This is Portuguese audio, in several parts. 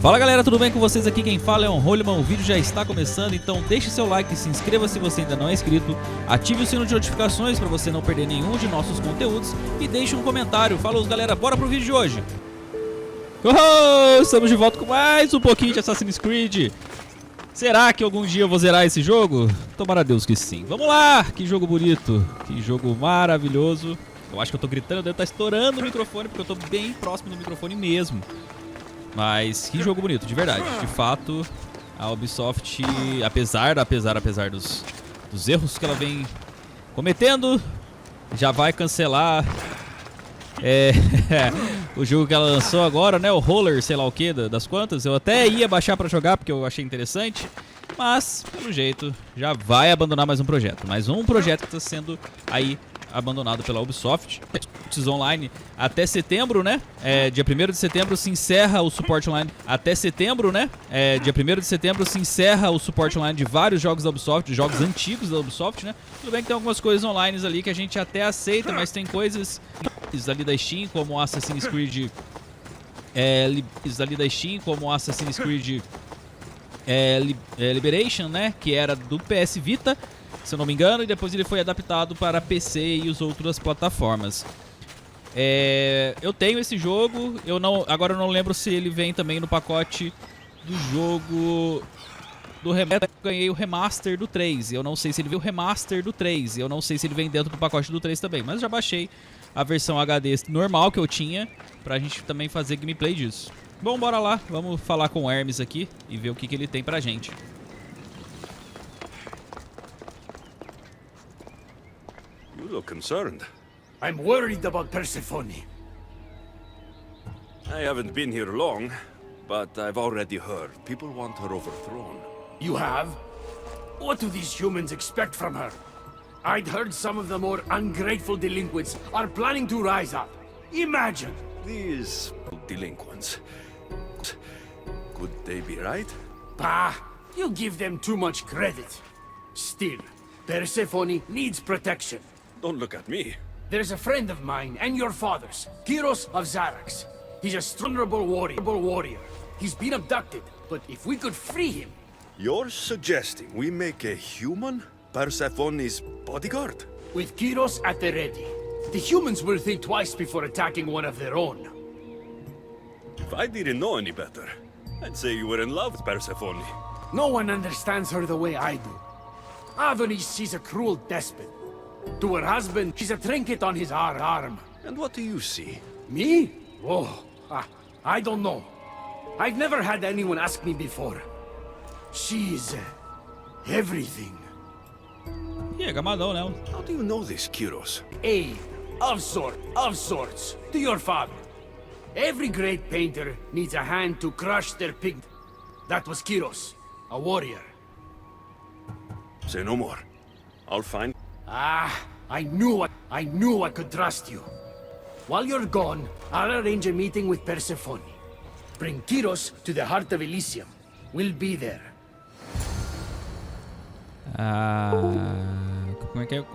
Fala galera, tudo bem com vocês? Aqui quem fala é um Rollman, o vídeo já está começando, então deixe seu like, se inscreva se você ainda não é inscrito, ative o sino de notificações para você não perder nenhum de nossos conteúdos e deixe um comentário. Falou galera, bora pro vídeo de hoje! Estamos de volta com mais um pouquinho de Assassin's Creed. Será que algum dia eu vou zerar esse jogo? Tomara a Deus que sim. Vamos lá! Que jogo bonito, que jogo maravilhoso. Eu acho que eu tô gritando, eu devo estar estourando o microfone porque eu tô bem próximo do microfone mesmo. Mas que jogo bonito, de verdade. De fato, a Ubisoft, apesar dos erros que ela vem cometendo, já vai cancelar o jogo que ela lançou agora, né? O Roller, sei lá o que, das quantas. Eu até ia baixar pra jogar porque eu achei interessante, mas, pelo jeito, já vai abandonar mais um projeto. Mais um projeto que está sendo aí abandonado pela Ubisoft. Online até setembro, né? Dia 1º de setembro se encerra o suporte online. Até setembro, né? Dia 1º de setembro se encerra o suporte online de vários jogos da Ubisoft, jogos antigos da Ubisoft, né? Tudo bem que tem algumas coisas online ali que a gente até aceita, mas tem coisas ali da Steam, como Assassin's Creed, Liberation, né? Que era do PS Vita, se eu não me engano, e depois ele foi adaptado para PC e as outras plataformas. Eu tenho esse jogo, agora eu não lembro se ele vem também no pacote do jogo do remaster. Eu ganhei o remaster do 3, eu não sei se ele veio o remaster do 3, eu não sei se ele vem dentro do pacote do 3 também, mas já baixei a versão HD normal que eu tinha pra gente também fazer gameplay disso. Bom, bora lá, vamos falar com o Hermes aqui e ver o que ele tem pra gente. You look concerned. I'm worried about Persephone. I haven't been here long, but I've already heard people want her overthrown. You have? What do these humans expect from her? I'd heard some of the more ungrateful delinquents are planning to rise up. Imagine! These delinquents. Could they be right? Bah! You give them too much credit. Still, Persephone needs protection. Don't look at me. There's a friend of mine and your father's, Kyros of Xarax. He's a honorable warrior. He's been abducted, but if we could free him... You're suggesting we make a human Persephone's bodyguard? With Kyros at the ready, the humans will think twice before attacking one of their own. If I didn't know any better, I'd say you were in love with Persephone. No one understands her the way I do. Adonis, she's a cruel despot. To her husband, she's a trinket on his arm. And what do you see? Me? Oh, I don't know. I've never had anyone ask me before. She's everything. Gamadão, né? How do you know this, Kyros? Aid, of sorts, to your father. Every great painter needs a hand to crush their pig. That was Kyros, a warrior. Say no more. I'll find... I knew I could trust you. While you're gone, I'll arrange a meeting with Persephone. Bring Kyros to the heart of Elysium. We'll be there. Como é que é?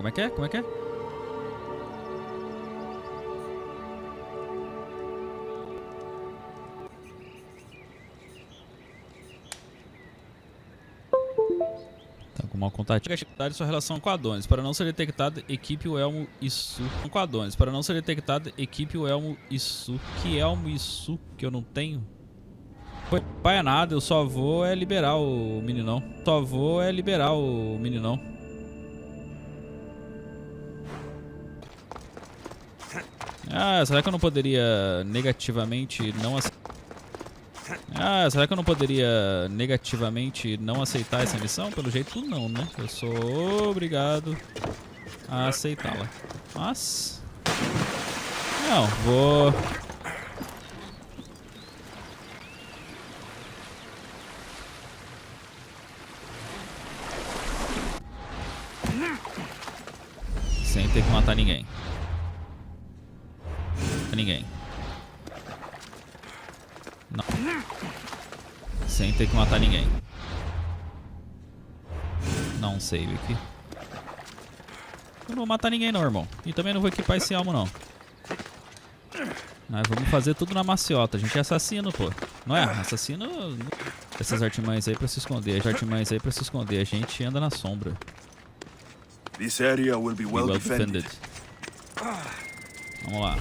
Mal contato. Sua relação com Adonis. Para não ser detectado, equipe o elmo isso. Com Adonis. Para não ser detectado, equipe o elmo isso. Que elmo isso que eu não tenho? Pai é nada, eu só vou liberar o meninão. Será que eu não poderia negativamente não aceitar essa missão? Pelo jeito não, né? Eu sou obrigado a aceitá-la. Mas... não, vou... sem ter que matar ninguém. Não. Sem ter que matar ninguém. Não save aqui. Eu não vou matar ninguém não, irmão. E também não vou equipar esse almo não. Mas vamos fazer tudo na maciota. A gente é assassino, pô. Não é? Assassino... Essas artimanhas aí pra se esconder. As artimanhas aí pra se esconder. A gente anda na sombra. This area will be well defended. Vamos lá.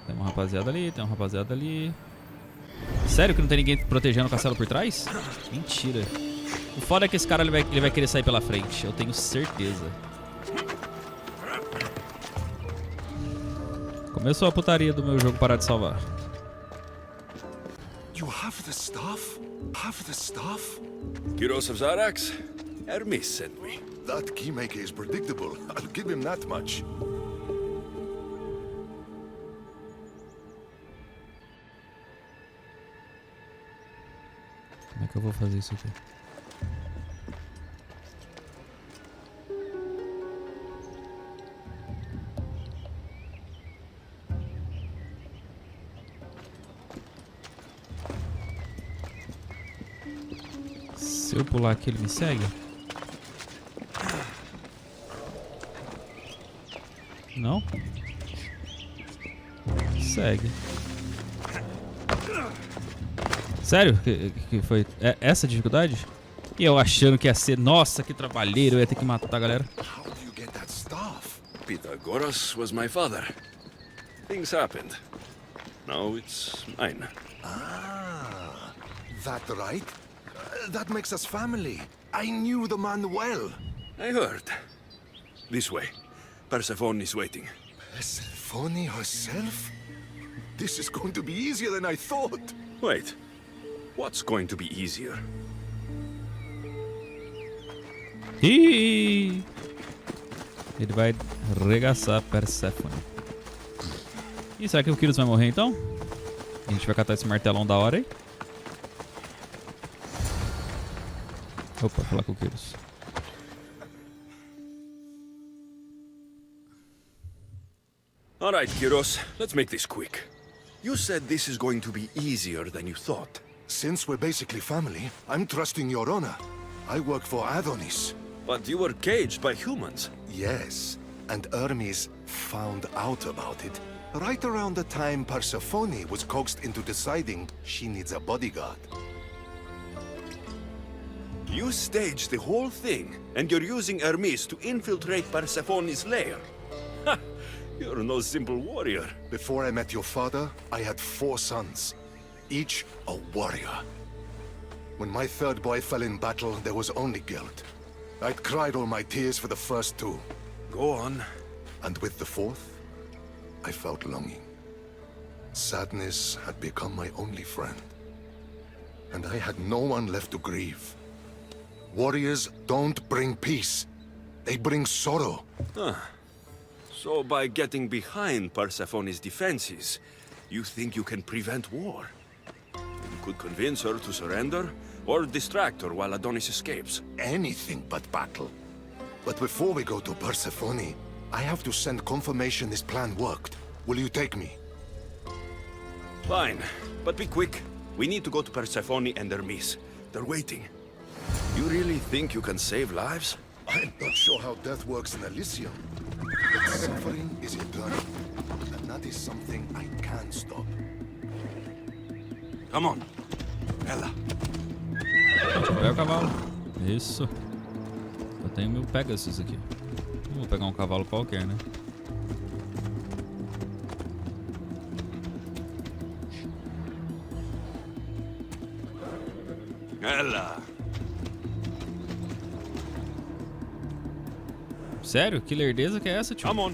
Tem uma rapaziada ali, tem uma rapaziada ali. Sério que não tem ninguém protegendo o castelo por trás? Mentira. O foda é que esse cara ele vai querer sair pela frente. Eu tenho certeza. Começou a putaria do meu jogo parar de salvar. You have the stuff? Have the stuff? Heroes of Zarax? Hermes sent me. That keymaker is predictable. I'll give him that much. Como é que eu vou fazer isso aqui? Se eu pular aqui, ele me segue? Não? Segue. Sério? Que foi essa dificuldade? E eu achando que ia ser, nossa, que trabalheiro, eu ia ter que matar a galera. How do you get that stuff? Pythagoras was my father. Things happened. Now it's mine. Ah, that right? That makes us family. I knew the man well. I heard. This way. Persephone is waiting. Persephone herself? This is going to be easier than I thought. Wait. What's going to be easier? Ih! Ele vai regaçar Persephone. E será que o Kyros vai morrer então? A gente vai catar esse martelão da hora aí. Opa, falar com o Kyros. All right, Kyros. Let's make this quick. You said this is going to be easier than you thought. Since we're basically family, I'm trusting your honor. I work for Adonis. But you were caged by humans. Yes, and Hermes found out about it right around the time Persephone was coaxed into deciding she needs a bodyguard. You staged the whole thing, and you're using Hermes to infiltrate Persephone's lair. Ha! You're no simple warrior. Before I met your father, I had 4 sons, each a warrior. When my third boy fell in battle, there was only guilt. I'd cried all my tears for the first 2. Go on. And with the 4th, I felt longing. Sadness had become my only friend. And I had no one left to grieve. Warriors don't bring peace. They bring sorrow. So by getting behind Persephone's defenses, you think you can prevent war? You could convince her to surrender, or distract her while Adonis escapes. Anything but battle. But before we go to Persephone, I have to send confirmation this plan worked. Will you take me? Fine, but be quick. We need to go to Persephone and Hermes. They're waiting. You really think you can save lives? I'm not sure how death works in Elysium. But suffering is eternal. And that is something I can't stop. Come on. Ella. Pega o cavalo. Isso. Eu tenho meu Pegasus aqui. Não vou pegar um cavalo qualquer, né? Ella. Sério? Que lerdeza que é essa, tio? Come on.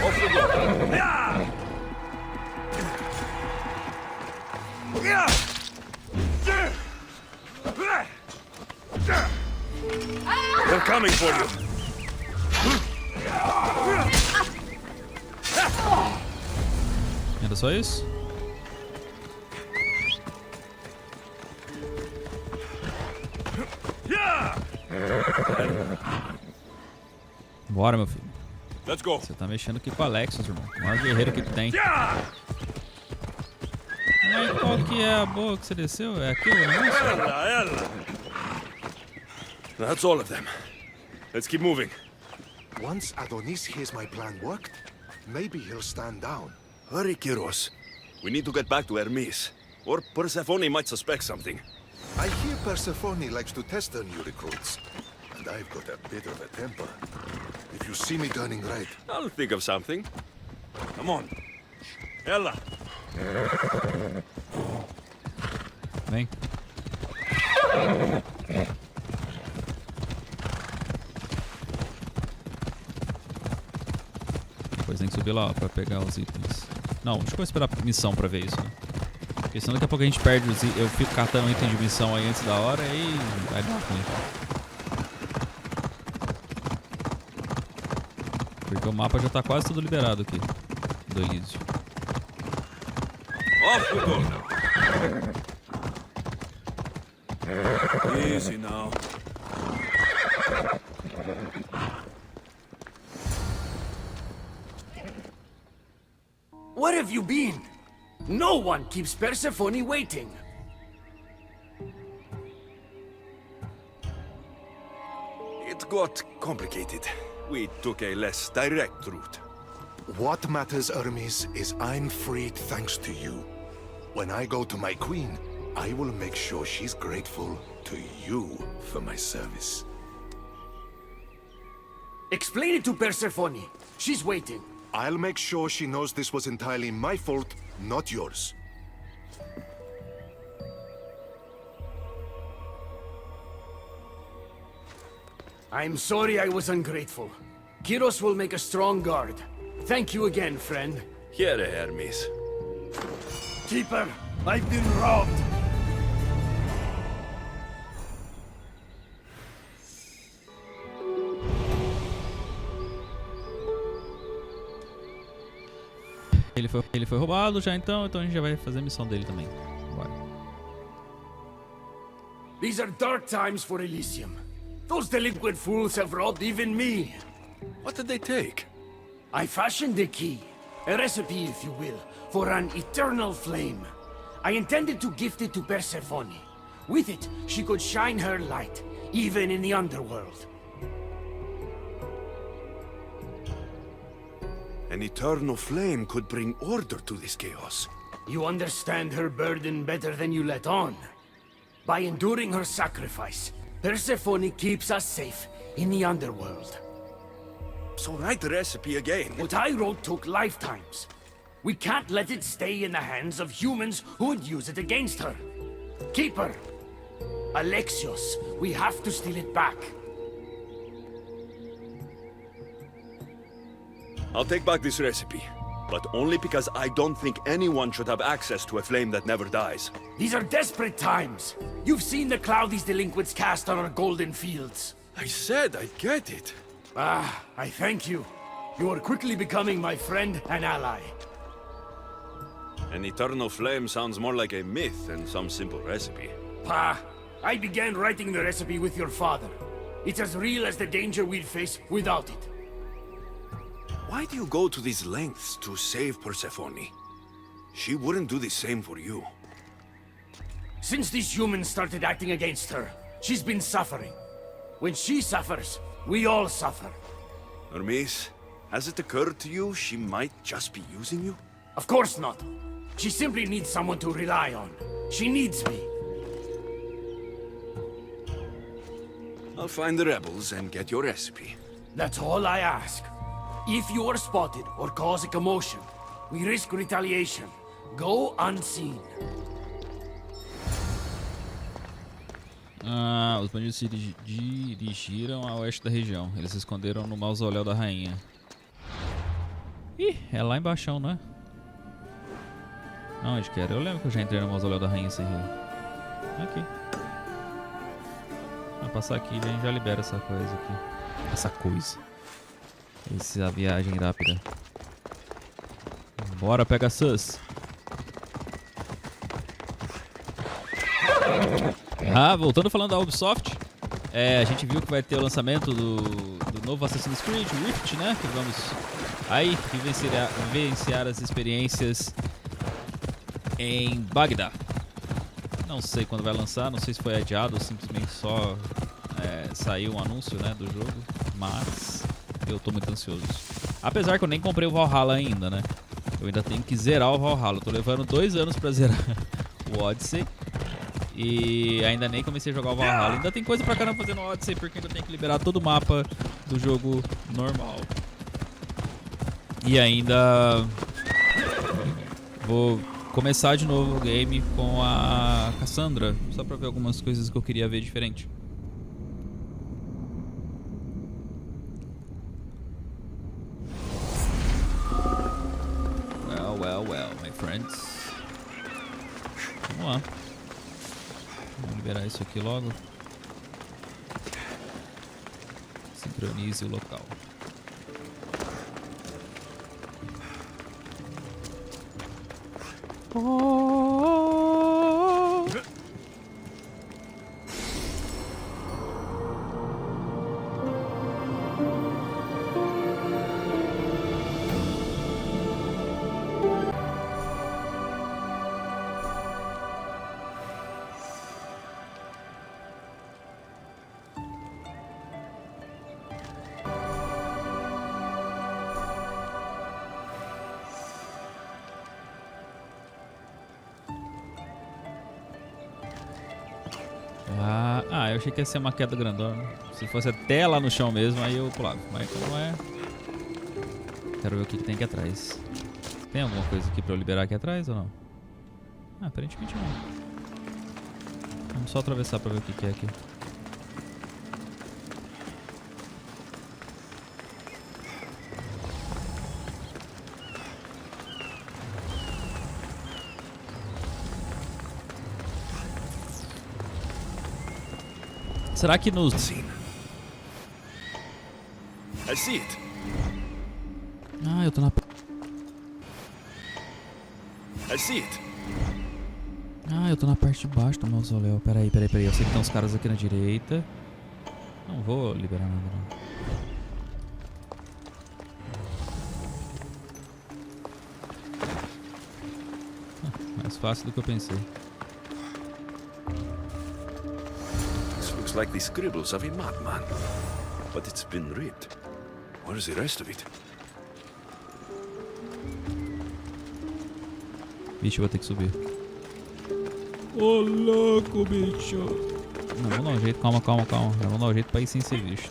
Off you go. They're coming for you. Era só isso? Bora, meu filho. Let's go. Você tá mexendo aqui com o Aléxios, irmão. O maior guerreiro que tem. Mas qual que é a boa que você desceu? É aquilo, não é isso? That's all of them. Let's keep moving. Once Adonis hears my plan worked, maybe he'll stand down. Hurry, Kyros. We need to get back to Hermes. Or Persephone might suspect something. I hear Persephone likes to test her new recruits. And I've got a bit of a temper. If you see me turning red, I'll think of something. Come on. Ella. Vem. Depois tem que subir lá ó, pra pegar os itens. Não, deixa eu esperar a missão pra ver isso. Né? Porque senão daqui a pouco a gente perde os itens. Eu fico catando item de missão aí antes da hora e vai dar ruim. Porque o mapa já tá quase tudo liberado aqui. Do Elísio. Off we go now. Easy now. Where have you been? No one keeps Persephone waiting. It got complicated. We took a less direct route. what matters, Hermes, is I'm freed thanks to you. When I go to my queen, I will make sure she's grateful to you for my service. Explain it to Persephone. She's waiting. I'll make sure she knows this was entirely my fault, not yours. I'm sorry I was ungrateful. Kyros will make a strong guard. Thank you again, friend. Here, Hermes. Keeper, I've been robbed. Ele foi roubado já então a gente já vai fazer a missão dele também. Bora. These are dark times for Elysium. Those delinquent fools have robbed even me. What did they take? I fashioned a key, a recipe if you will, for an eternal flame. I intended to gift it to Persephone. With it, she could shine her light, even in the underworld. An eternal flame could bring order to this chaos. You understand her burden better than you let on. By enduring her sacrifice, Persephone keeps us safe in the underworld. So write the recipe again. What I wrote took lifetimes. We can't let it stay in the hands of humans who would use it against her. Keeper, Aléxios, we have to steal it back. I'll take back this recipe, but only because I don't think anyone should have access to a flame that never dies. These are desperate times. You've seen the cloud these delinquents cast on our golden fields. I said I'd get it. Ah, I thank you. You are quickly becoming my friend and ally. An eternal flame sounds more like a myth than some simple recipe. Pa, I began writing the recipe with your father. It's as real as the danger we'd face without it. Why do you go to these lengths to save Persephone? She wouldn't do the same for you. Since these humans started acting against her, she's been suffering. When she suffers, we all suffer. Hermes, has it occurred to you she might just be using you? Of course not. She simply needs someone to rely on. She needs me. I'll find the rebels and get your recipe. That's all I ask. If you are spotted or cause a commotion, we risk retaliation. Go unseen. Ah, os bandidos se dirigiram a oeste da região. Eles se esconderam no mausoléu da rainha. Ih, é lá embaixo, não é? Não, onde que era? Eu lembro que eu já entrei no mausoléu da rainha esse rio. Aqui. Vai passar aqui e a gente já libera essa coisa aqui. Essa coisa. Essa viagem rápida. Bora, pega sus. Ah, voltando falando da Ubisoft, a gente viu que vai ter o lançamento do novo Assassin's Creed, Rift, né? Que vamos aí vivenciar as experiências em Bagdá. Não sei quando vai lançar, não sei se foi adiado ou simplesmente só saiu um anúncio, né, do jogo, mas eu tô muito ansioso. Apesar que eu nem comprei o Valhalla ainda, né? Eu ainda tenho que zerar o Valhalla. Eu tô levando 2 anos pra zerar o Odyssey e ainda nem comecei a jogar o Valhalla. Ainda tem coisa pra caramba fazer no Odyssey porque ainda tenho que liberar todo o mapa do jogo normal. E ainda vou começar de novo o game com a Cassandra, só pra ver algumas coisas que eu queria ver diferente. Well, my friends. Vamos lá. Vamos liberar isso aqui logo. Sincronize o local. Eu achei que ia ser uma queda grandona. Se fosse até lá no chão mesmo, aí eu pulava. Mas como não é... Quero ver o que tem aqui atrás. Tem alguma coisa aqui pra eu liberar aqui atrás ou não? Ah, aparentemente não. Vamos só atravessar pra ver o que é aqui. Será que nos... I see it. Ah, eu tô na... I see it. Ah, eu tô na parte de baixo do mausoléu. Peraí. Eu sei que tem uns caras aqui na direita. Não vou liberar nada, não. Mais fácil do que eu pensei. Like the scribbles of a madman, but it's been ripped. Where's the rest of it? Bicho, eu vou ter que subir. Ô louco, bicho. Não, vamos dar um jeito, calma. Vamos dar um jeito pra ir sem ser visto.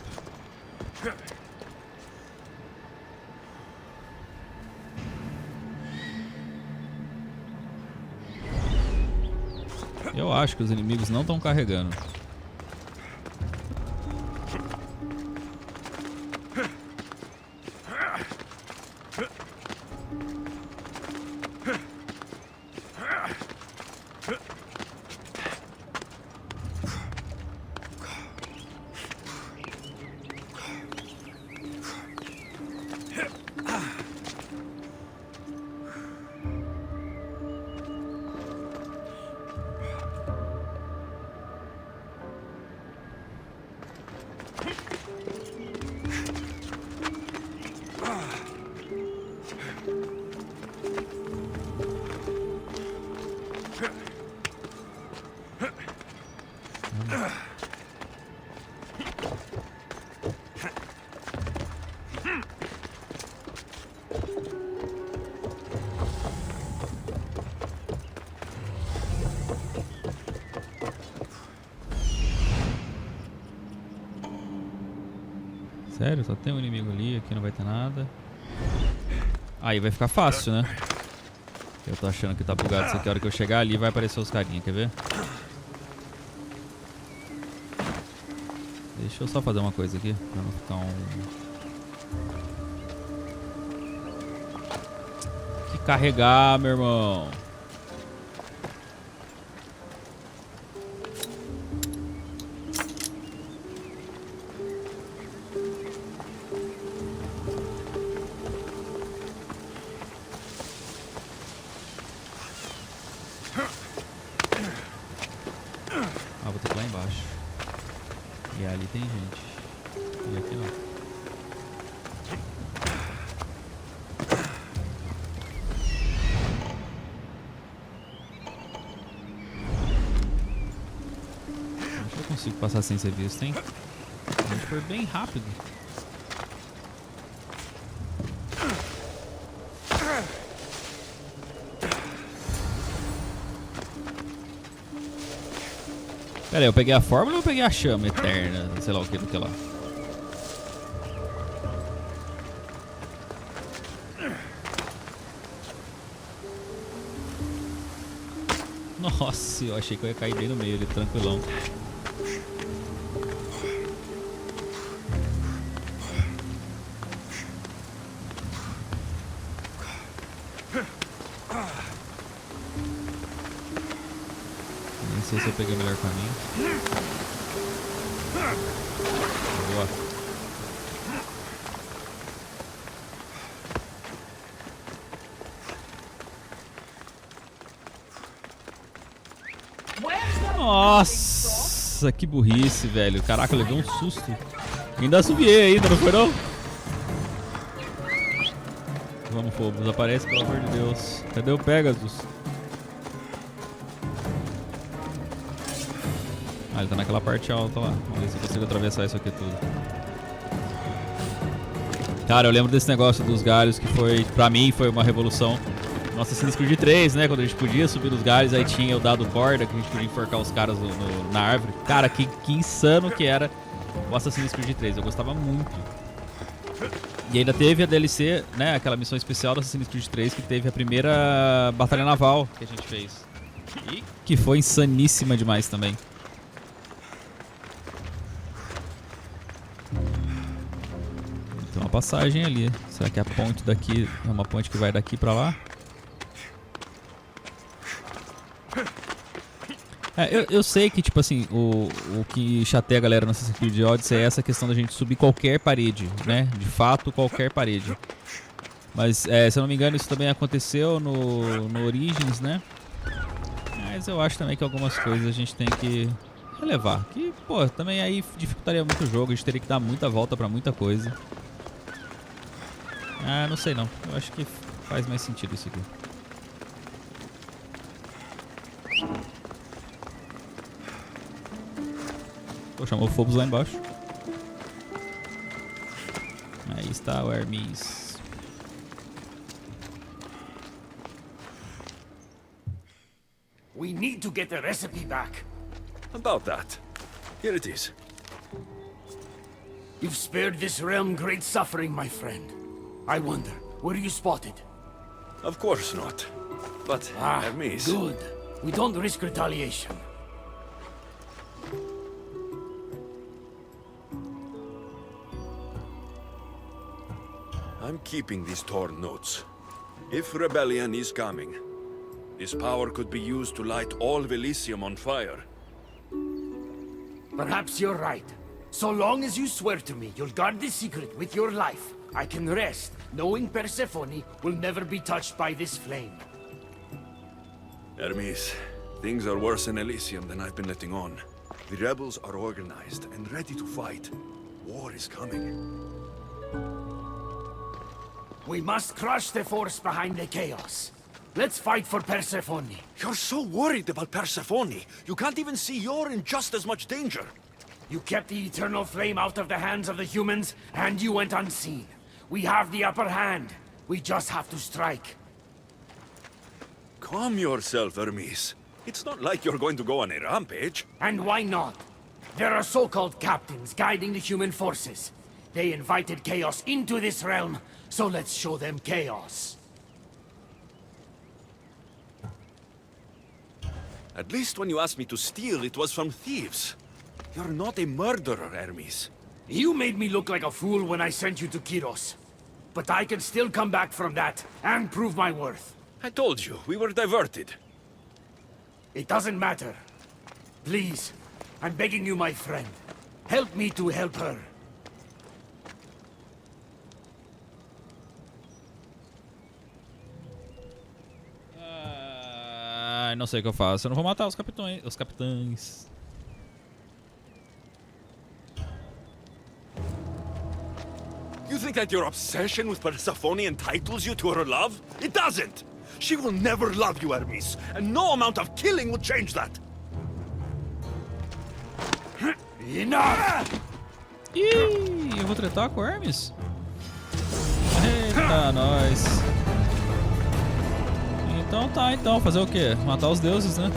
Eu acho que os inimigos não estão carregando. Sério? Só tem um inimigo ali, aqui não vai ter nada. Aí vai ficar fácil, né? Eu tô achando que tá bugado isso aqui. A hora que eu chegar ali vai aparecer os carinha, quer ver? Deixa eu só fazer uma coisa aqui, pra não ficar Que carregar, meu irmão. Vou ter que ir lá embaixo. E ali tem gente. E aqui não. consigo passar sem ser visto, hein? A gente foi bem rápido. Pera aí, eu peguei a fórmula ou eu peguei a chama eterna? Sei lá o que do que lá. Nossa, eu achei que eu ia cair bem no meio ali, tranquilão. Nem sei se eu peguei o melhor caminho. Boa. Nossa, que burrice, velho. Caraca, eu levei um susto. Ainda assobiei ainda, não foi não? Vamos, Phobos, aparece, pelo amor de Deus. Cadê o Pegasus? Ah, ele tá naquela parte alta lá. Vamos ver se eu consigo atravessar isso aqui tudo. Cara, eu lembro desse negócio dos galhos que foi, pra mim, foi uma revolução. Nossa, Assassin's Creed 3, né? Quando a gente podia subir nos galhos, aí tinha o dado corda, que a gente podia enforcar os caras na árvore. Cara, que insano que era o Assassin's Creed 3. Eu gostava muito. E ainda teve a DLC, né? Aquela missão especial do Assassin's Creed 3, que teve a primeira batalha naval que a gente fez. E que foi insaníssima demais também. Tem uma passagem ali. Será que a ponte daqui é uma ponte que vai daqui pra lá? Eu sei que, tipo assim, o que chateia a galera no Assassin's Creed Odyssey é essa questão da gente subir qualquer parede, né? De fato, qualquer parede. Mas, se eu não me engano, isso também aconteceu no Origins, né? Mas eu acho também que algumas coisas a gente tem que relevar. Que, pô, também aí dificultaria muito o jogo, a gente teria que dar muita volta pra muita coisa. Ah, não sei não. Eu acho que faz mais sentido isso aqui. Pô, chamou o Phobos lá embaixo. Aí está o Hermes. We need to get the recipe back. About that. Here it is. You've spared this realm great suffering, my friend. I wonder, were you spotted? Of course not. But, Hermes... Good. We don't risk retaliation. I'm keeping these torn notes. If rebellion is coming, this power could be used to light all Elysium on fire. Perhaps you're right. So long as you swear to me you'll guard this secret with your life, I can rest, knowing Persephone will never be touched by this flame. Hermes, things are worse in Elysium than I've been letting on. The rebels are organized and ready to fight. War is coming. We must crush the force behind the chaos. Let's fight for Persephone. You're so worried about Persephone. You can't even see you're in just as much danger. You kept the eternal flame out of the hands of the humans, and you went unseen. We have the upper hand. We just have to strike. Calm yourself, Hermes. It's not like you're going to go on a rampage. And why not? There are so-called captains guiding the human forces. They invited chaos into this realm, so let's show them chaos. At least when you asked me to steal, it was from thieves. You're not a murderer, Hermes. You made me look like a fool when I sent you to Kyros. But I can still come back from that, and prove my worth. I told you, we were diverted. It doesn't matter. Please, I'm begging you, my friend. Help me to help her. Não sei o que eu faço. Eu não vou matar os capitães. You think that your obsession with Persephone entitles you to her love? It doesn't! She will never love you, Hermes, and no amount of killing will change that! Enough! Ih, eu vou tretar com o Hermes? Eita, nós. Então tá, então. Fazer o quê? Matar os deuses, né?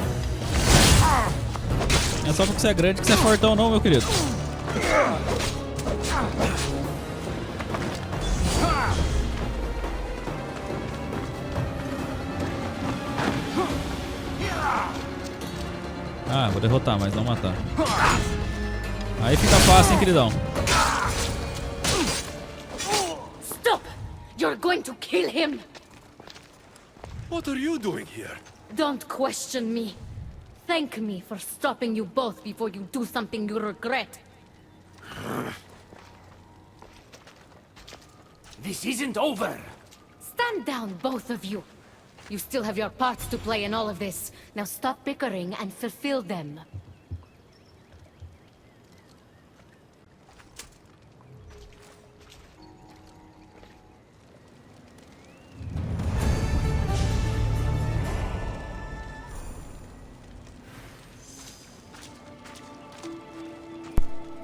Não é só porque você é grande que você é fortão não, meu querido. Ah, vou derrotar, mas não matar. Aí fica fácil, hein, queridão. Stop! You're going to kill him! What are you doing here? Don't question me. Thank me for stopping you both before you do something you regret. This isn't over! Stand down, both of you. You still have your parts to play in all of this. Now stop bickering and fulfill them.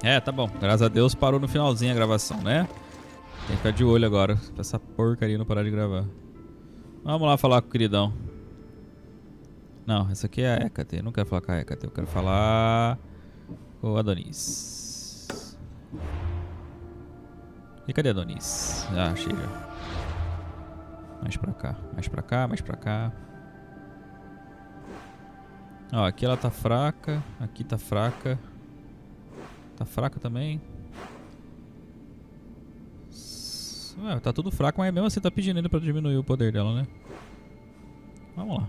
É, tá bom. Graças a Deus parou no finalzinho a gravação, né? Tem que ficar de olho agora pra essa porcaria não parar de gravar. Vamos lá falar com o queridão. Não, essa aqui é a Hécate. Eu não quero falar com a Hécate. Eu quero falar com o Adonis. E cadê Adonis? Ah, achei já. Mais pra cá, mais pra cá, mais pra cá. Ó, aqui ela tá fraca. Aqui tá fraca. Tá fraca também. Ué, tá tudo fraco, mas mesmo assim tá pedindo ainda pra diminuir o poder dela, né? Vamos lá.